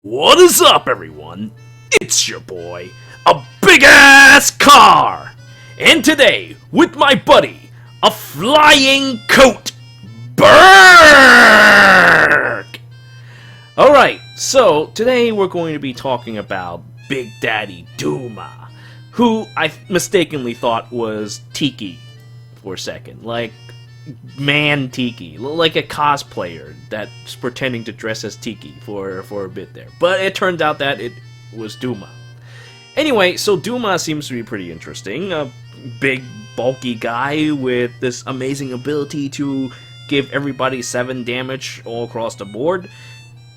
What is up, everyone? It's your boy, a big-ass car! And today, with my buddy, a flying coat, Berg! Alright, so today we're going to be talking about Big Daddy Duma, who I mistakenly thought was Tiki for a second. Like, man Tiki, like a cosplayer that's pretending to dress as Tiki for a bit there. But it turned out that it was Duma. Anyway, so Duma seems to be pretty interesting. A big, bulky guy with this amazing ability to give everybody 7 damage all across the board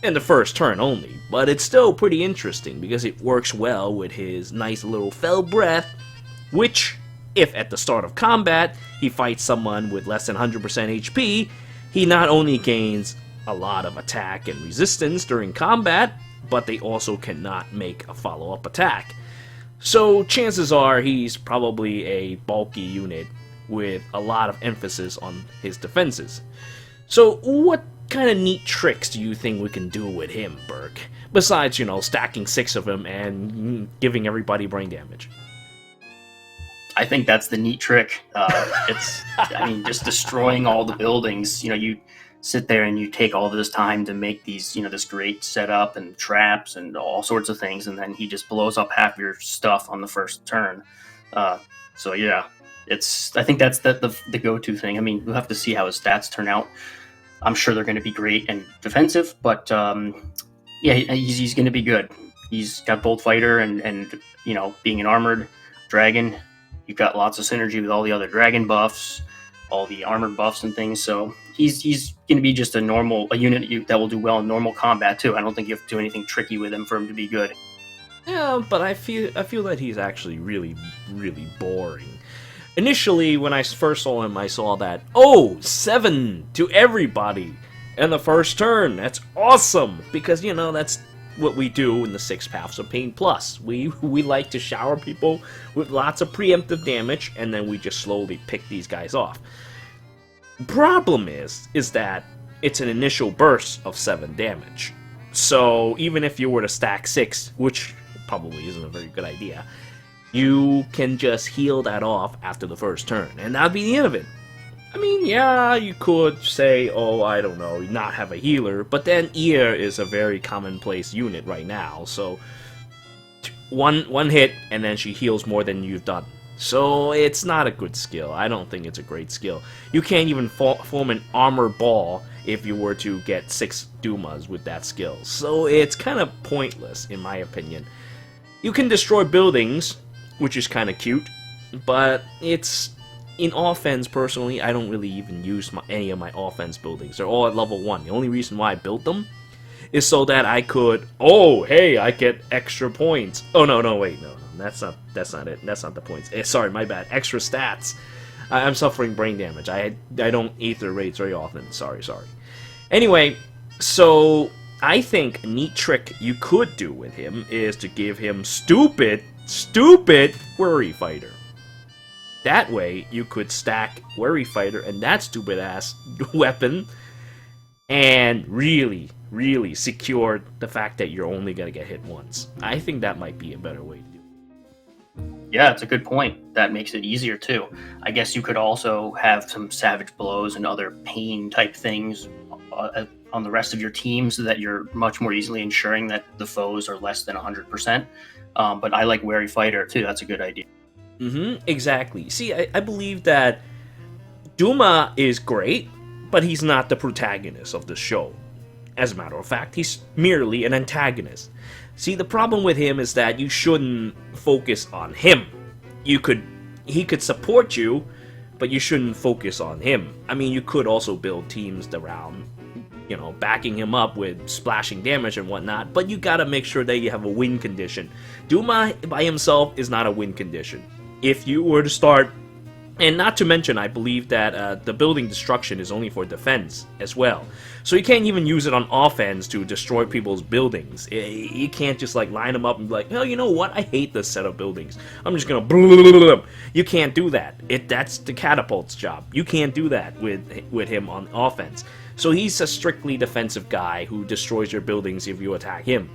in the first turn only. But it's still pretty interesting because it works well with his nice little fell breath, which, if at the start of combat he fights someone with less than 100% HP, he not only gains a lot of attack and resistance during combat, but they also cannot make a follow-up attack. So chances are he's probably a bulky unit with a lot of emphasis on his defenses. So what kind of neat tricks do you think we can do with him, Burke? Besides, stacking 6 of them and giving everybody brain damage. I think that's the neat trick. Just destroying all the buildings. You sit there and you take all this time to make these, this great setup and traps and all sorts of things, and then he just blows up half your stuff on the first turn. I think that's the go-to thing. I mean, we'll have to see how his stats turn out. I'm sure they're going to be great and defensive, but he's going to be good. He's got Bolt Fighter and being an armored dragon. You've got lots of synergy with all the other dragon buffs, all the armored buffs and things. So he's going to be just a unit that will do well in normal combat too. I don't think you have to do anything tricky with him for him to be good. Yeah, but I feel that he's actually really, really boring. Initially, when I first saw him, I saw that, 7 to everybody in the first turn. That's awesome, because, that's what we do in the 6 Paths of Pain Plus. We like to shower people with lots of preemptive damage, and then we just slowly pick these guys off. Problem is that it's an initial burst of 7 damage. So even if you were to stack 6, which probably isn't a very good idea, you can just heal that off after the first turn, and that'd be the end of it. I mean, yeah, you could say, I don't know, not have a healer, but then Ear is a very commonplace unit right now, so one hit, and then she heals more than you've done. So it's not a good skill. I don't think it's a great skill. You can't even form an armor ball if you were to get 6 Dumas with that skill. So it's kind of pointless, in my opinion. You can destroy buildings, which is kind of cute, but it's... In offense, personally, I don't really even use any of my offense buildings. They're all at level 1. The only reason why I built them is so that I could, I get extra points. Wait, that's not it. That's not the points. Sorry, my bad. Extra stats. I'm suffering brain damage. I don't ether raids very often. Sorry. Anyway, so I think a neat trick you could do with him is to give him stupid Worry Fighter. That way, you could stack Worry Fighter and that stupid-ass weapon and really, really secure the fact that you're only going to get hit once. I think that might be a better way to do it. Yeah, it's a good point. That makes it easier, too. I guess you could also have some Savage Blows and other pain-type things on the rest of your team so that you're much more easily ensuring that the foes are less than 100%. But I like Worry Fighter, too. That's a good idea. Exactly. See, I believe that Duma is great, but he's not the protagonist of the show. As a matter of fact, he's merely an antagonist. See, the problem with him is that you shouldn't focus on him. He could support you, but you shouldn't focus on him. I mean, you could also build teams around, backing him up with splashing damage and whatnot, but you gotta make sure that you have a win condition. Duma by himself is not a win condition. If you were to start, and not to mention, I believe that the building destruction is only for defense as well. So you can't even use it on offense to destroy people's buildings. You can't just line them up and be like, you know what? I hate this set of buildings. I'm just gonna blah. You can't do that. That's the catapult's job. You can't do that with him on offense. So he's a strictly defensive guy who destroys your buildings if you attack him.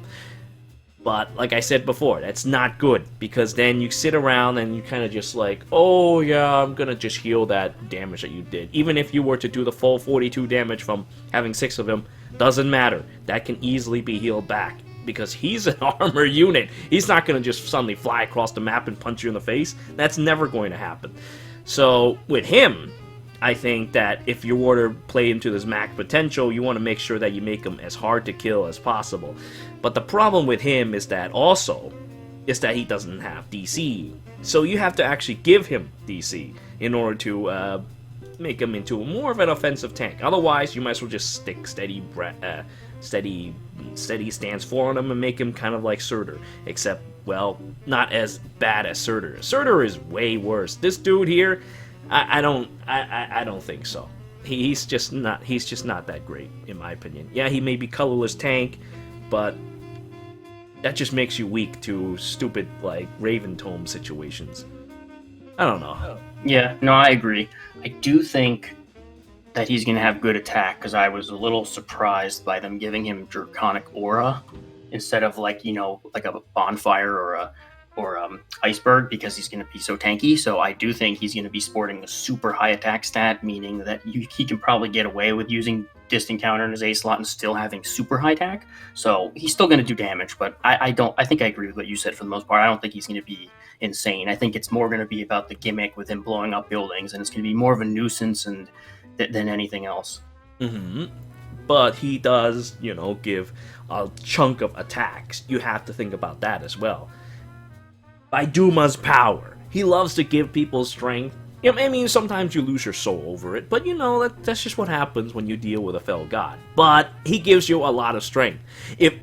But, like I said before, that's not good, because then you sit around and you kind of just like, oh yeah, I'm gonna just heal that damage that you did. Even if you were to do the full 42 damage from having 6 of him, doesn't matter. That can easily be healed back, because he's an armor unit. He's not gonna just suddenly fly across the map and punch you in the face. That's never going to happen. So, with him, I think that if you were to play into this max potential, you want to make sure that you make him as hard to kill as possible. But the problem with him is that he doesn't have DC. So you have to actually give him DC in order to make him into more of an offensive tank. Otherwise, you might as well just stick steady stance 4 on him and make him kind of like Surtur. Except, well, not as bad as Surtur. Surtur is way worse. This dude here, I don't think so. He's just not that great, in my opinion. Yeah, he may be colorless tank, but that just makes you weak to stupid, like, Raven Tome situations. I don't know. Yeah, no, I agree. I do think that he's going to have good attack, because I was a little surprised by them giving him Draconic Aura instead of, like, you know, like a Bonfire or Iceberg, because he's going to be so tanky. So I do think he's going to be sporting a super high attack stat, meaning that he can probably get away with using distant counter in his A slot and still having super high attack. So he's still going to do damage, but I think I agree with what you said for the most part. I don't think he's going to be insane. I think it's more going to be about the gimmick with him blowing up buildings, and it's going to be more of a nuisance than anything else. Mm-hmm. But he does, you know, give a chunk of attacks. You have to think about that as well. By Duma's power, he loves to give people strength. I mean, sometimes you lose your soul over it, but you know, that's just what happens when you deal with a fell god. But he gives you a lot of strength. If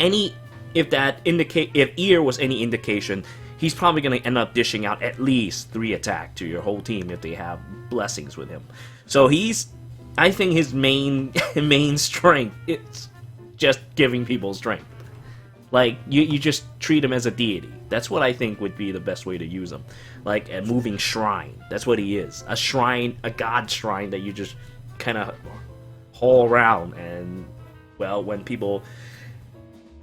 Ear was any indication, he's probably going to end up dishing out at least 3 attack to your whole team if they have blessings with him. So I think his main strength is just giving people strength. Like, you just treat him as a deity. That's what I think would be the best way to use him. Like a moving shrine. That's what he is. A shrine, a god shrine that you just kind of haul around. And, well, when people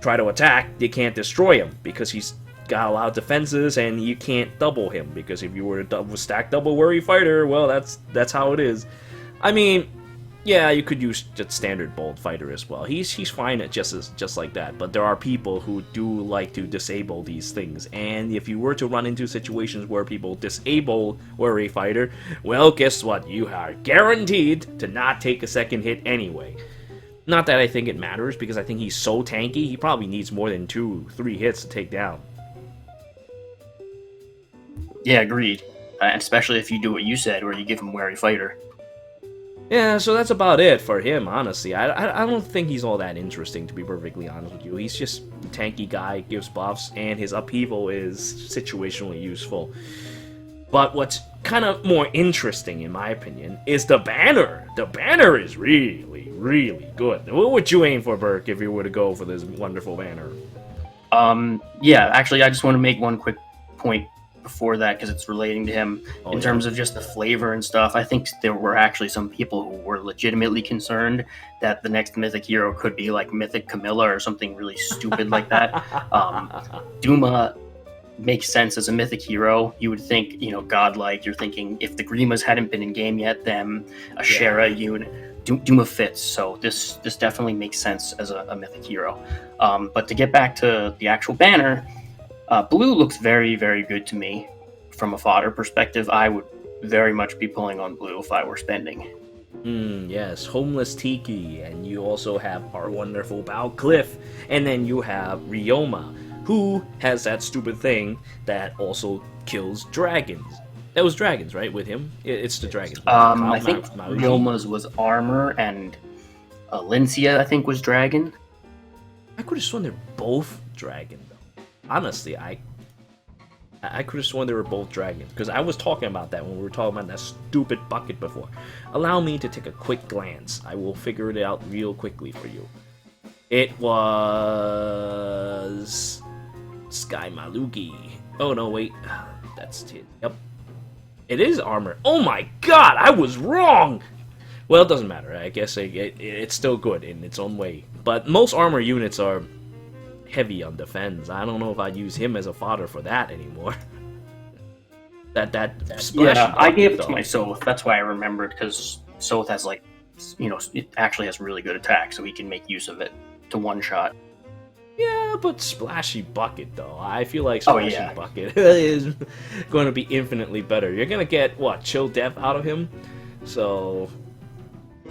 try to attack, they can't destroy him because he's got a lot of defenses, and you can't double him, because if you were to stack double Worry Fighter, well, that's how it is. I mean, yeah, you could use just standard Bold Fighter as well. He's fine at just like that, but there are people who do like to disable these things, and if you were to run into situations where people disable Worry Fighter, well, guess what? You are guaranteed to not take a second hit anyway. Not that I think it matters, because I think he's so tanky, he probably needs more than 2-3 hits to take down. Yeah, agreed. Especially if you do what you said, where you give him Wary Fighter. Yeah, so that's about it for him, honestly. I don't think he's all that interesting, to be perfectly honest with you. He's just a tanky guy, gives buffs, and his Upheaval is situationally useful. But what's kind of more interesting, in my opinion, is the banner. The banner is really, really good. What would you aim for, Burke, if you were to go for this wonderful banner? Yeah, actually, I just want to make one quick point before that, because it's relating to him in terms of just the flavor and stuff. I think there were actually some people who were legitimately concerned that the next Mythic hero could be like Mythic Camilla or something really stupid like that. Duma makes sense as a Mythic hero. You would think, you know, godlike. You're thinking if the Grimas hadn't been in game yet, them, a Shera unit. Duma fits, so this definitely makes sense as a Mythic hero. But to get back to the actual banner, blue looks very, very good to me from a fodder perspective. I would very much be pulling on blue if I were spending. Yes, Homeless Tiki, and you also have our wonderful Bao Cliff, and then you have Ryoma, who has that stupid thing that also kills dragons. That was dragons, right, with him? It's the dragons. I think Ryoma's was armor, and Lincia, I think, was dragon. I could have sworn they're both dragon, though. Honestly, I could have sworn they were both dragons, because I was talking about that when we were talking about that stupid bucket before. Allow me to take a quick glance. I will figure it out real quickly for you. It was Sky Malugi. Oh no, wait, that's it. Yep, it is armor. Oh my God, I was wrong. Well, it doesn't matter. I guess it's still good in its own way. But most armor units are heavy on defense. I don't know if I'd use him as a fodder for that anymore. that splash. Yeah, I gave it to my Soth. That's why I remembered, because Soth has like, it actually has really good attack, so he can make use of it to one shot. Yeah, but Splashy Bucket, though. I feel like Splashy Bucket is going to be infinitely better. You're going to get, what, Chill Death out of him? So,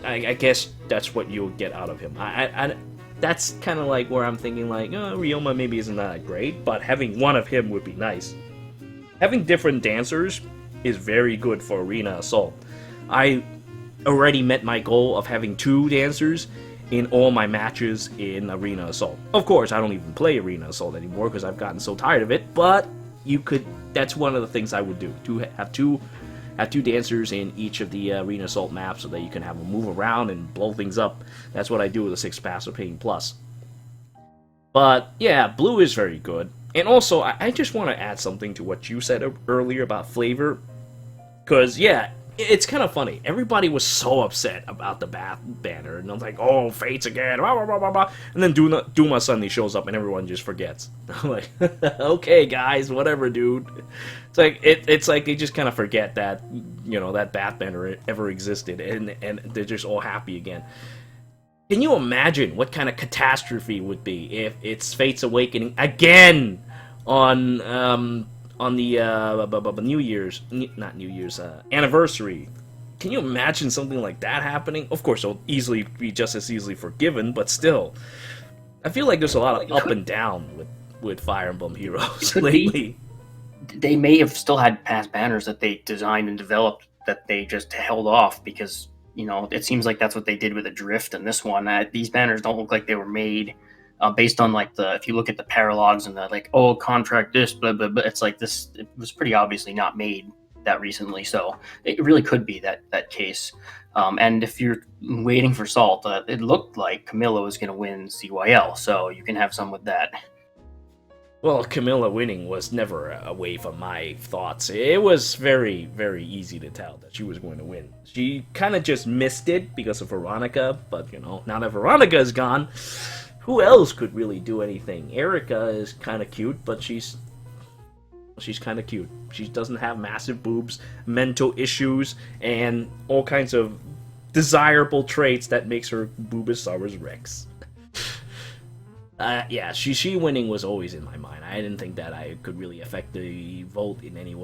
I guess that's what you'll get out of him. That's kind of like where I'm thinking, like, Ryoma maybe isn't that great, but having one of him would be nice. Having different dancers is very good for Arena Assault. I already met my goal of having 2 dancers in all my matches in Arena Assault. Of course, I don't even play Arena Assault anymore because I've gotten so tired of it, but that's one of the things I would do, to have two dancers in each of the Arena Assault maps so that you can have them move around and blow things up. That's what I do with the 6 Passive Pain Plus. But yeah, blue is very good. And also, I just want to add something to what you said earlier about flavor. Because, yeah, it's kind of funny. Everybody was so upset about the Bath banner. And I was like, oh, Fates again. Blah, blah, blah, blah, blah. And then Duma suddenly shows up and everyone just forgets. I'm like, okay, guys, whatever, dude. It's like they just kind of forget that, that Bath banner ever existed. And they're just all happy again. Can you imagine what kind of catastrophe would be if it's Fate's Awakening again on the New Year's, not New Year's, anniversary? Can you imagine something like that happening? Of course, it'll easily be just as easily forgiven, but still, I feel like there's a lot of up and down with Fire Emblem Heroes lately. They may have still had past banners that they designed and developed that they just held off because, it seems like that's what they did with Adrift and this one. These banners don't look like they were made based on if you look at the paralogs and the contract this, blah, blah, blah. It's like this, it was pretty obviously not made that recently. So it really could be that case. And if you're waiting for Salt, it looked like Camilla was going to win CYL. So you can have some with that. Well, Camilla winning was never away from my thoughts. It was very, very easy to tell that she was going to win. She kind of just missed it because of Veronica, but, now that Veronica is gone, who else could really do anything? Erica is kind of cute, but she's kind of cute. She doesn't have massive boobs, mental issues, and all kinds of desirable traits that makes her Bulbasaur's Rex. Yeah, she winning was always in my mind. I didn't think that I could really affect the vote in any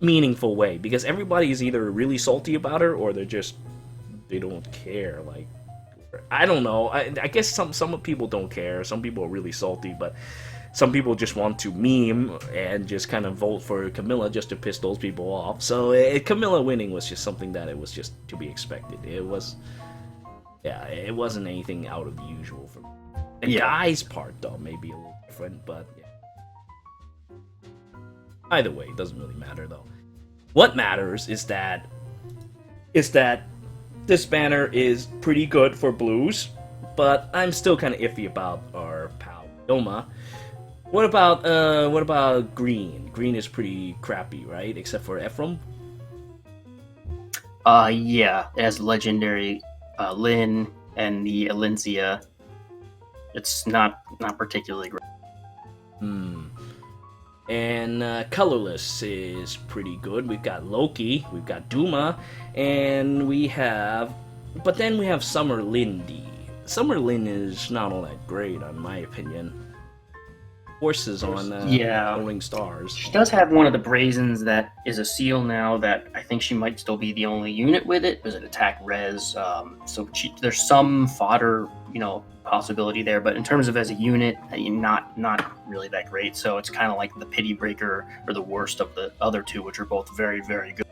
meaningful way, because everybody is either really salty about her or they don't care. Like, I don't know. I guess some people don't care. Some people are really salty, but some people just want to meme and just kind of vote for Camilla just to piss those people off. So Camilla winning was just something that it was just to be expected. It wasn't anything out of the usual for me. The guy's part, though, may be a little different, but yeah. Either way, it doesn't really matter, though. What matters is that this banner is pretty good for blues, but I'm still kind of iffy about our pal Doma. What about green? Green is pretty crappy, right? Except for Ephraim. Yeah, it has legendary Lyn and the Alencia. It's not particularly great. And colorless is pretty good. We've got Loki, we've got Duma, and but then we have Summer Lindy. Summer Lyn is not all that great, in my opinion. Horses on Rolling Stars. She does have one of the Brazens that is a seal now that I think she might still be the only unit with it. Does it attack res? So there's some fodder, possibility there, but in terms of as a unit, not really that great. So it's kind of like the pity breaker or the worst of the other two, which are both very, very good.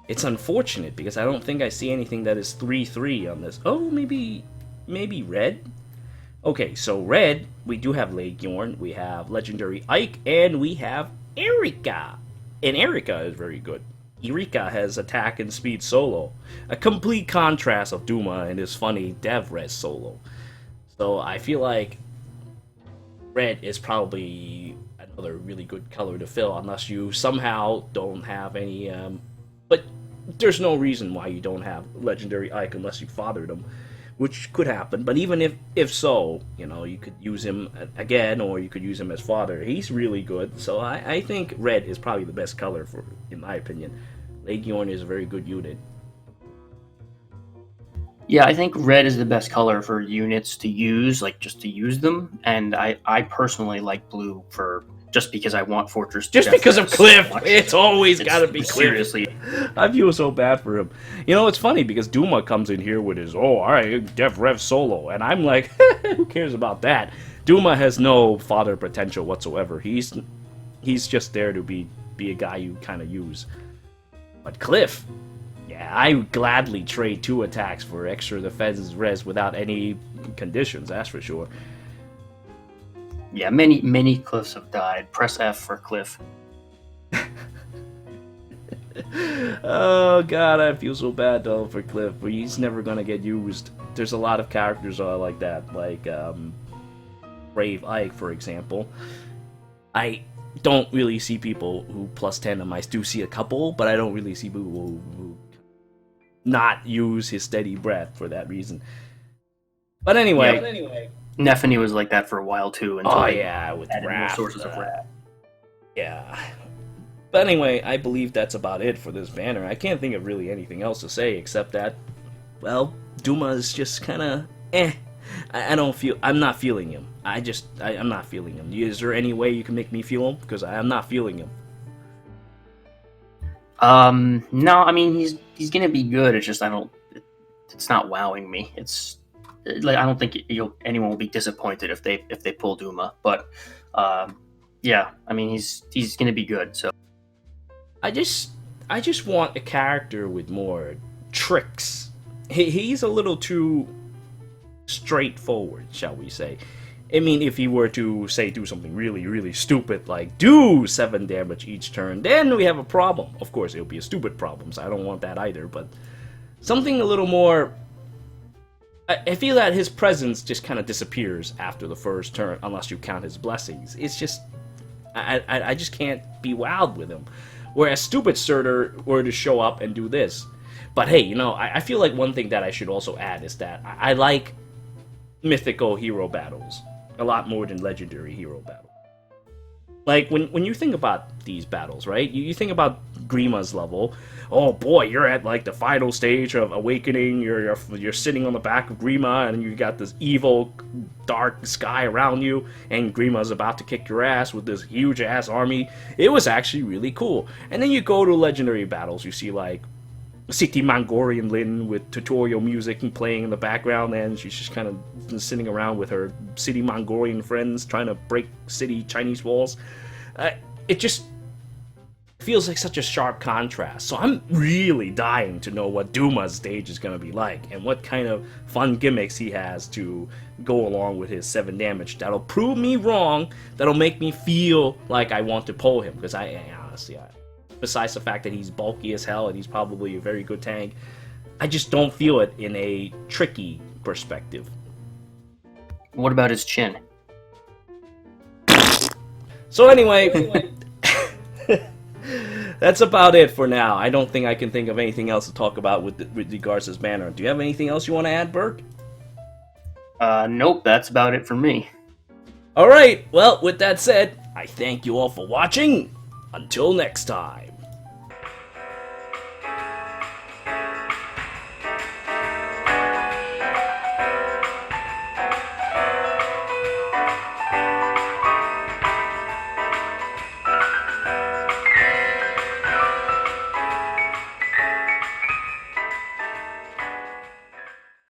It's unfortunate because I don't think I see anything that is 3/3 on this. Oh, maybe red. Okay, so red, we do have Legiorn, we have Legendary Ike, and we have Erika. And Erika is very good. Erika has attack and speed solo. A complete contrast of Duma and his funny dev res solo. So I feel like red is probably another really good color to fill, unless you somehow don't have any... but there's no reason why you don't have legendary Ike unless you fathered him, which could happen. But even if so, you know, you could use him again, or you could use him as fodder. He's really good, so I think red is probably the best color for, in my opinion. Legion is a very good unit. Yeah, I think red is the best color for units to use, like just to use them. And I personally like blue for just because I want Fortress. Just because of Cliff, it's always got to be Cliff. Seriously, I feel so bad for him. You know, it's funny because Duma comes in here with his, oh, all right, Dev Rev solo, and I'm like, who cares about that? Duma has no fodder potential whatsoever. He's just there to be a guy you kind of use. But Cliff, yeah, I would gladly trade 2 attacks for extra defense res without any conditions, that's for sure. Yeah, many Cliffs have died. Press F for Cliff. Oh god, I feel so bad though for Cliff, but he's never gonna get used. There's a lot of characters like that, like Brave Ike, for example. I don't really see people who plus 10 him. I do see a couple, but I don't really see people who not use his steady breath for that reason. But anyway, Neffany was like that for a while too. Until with added wrath, more sources of wrath. Yeah. But anyway, I believe that's about it for this banner. I can't think of really anything else to say except that, well, Duma is just kind of I'm not feeling him. I'm not feeling him. Is there any way you can make me feel him? Because I am not feeling him. No, I mean he's gonna be good. It's just it's not wowing me. It's like I don't think anyone will be disappointed if they pull Duma. But yeah, I mean he's gonna be good. So I just want a character with more tricks. He's a little too straightforward, shall we say. I mean, if he were to, say, do something really, really stupid, like do 7 damage each turn, then we have a problem. Of course, it'll be a stupid problem, so I don't want that either, but something a little more... I feel that his presence just kind of disappears after the first turn, unless you count his blessings. It's just... I just can't be wowed with him. Whereas Stupid Surtur were to show up and do this. But hey, you know, I feel like one thing that I should also add is that I like mythical hero battles a lot more than legendary hero battles. Like, when you think about these battles, right? You think about Grima's level. Oh boy, you're at like the final stage of awakening. You're sitting on the back of Grima, and you got this evil dark sky around you, and Grima's about to kick your ass with this huge ass army. It was actually really cool. And then you go to legendary battles. You see like City Mangorian Lin with tutorial music and playing in the background, and she's just kind of sitting around with her City Mongolian friends trying to break city Chinese walls. It just feels like such a sharp contrast. So I'm really dying to know what Duma's stage is going to be like, and what kind of fun gimmicks he has to go along with his 7 damage. That'll prove me wrong, that'll make me feel like I want to pull him, because honestly, besides the fact that he's bulky as hell and he's probably a very good tank, I just don't feel it in a tricky perspective. what about his chin? So anyway, that's about it for now. I don't think I can think of anything else to talk about with regards to this banner. Do you have anything else you want to add, Burke? Nope, that's about it for me. Alright, well, with that said, I thank you all for watching. Until next time.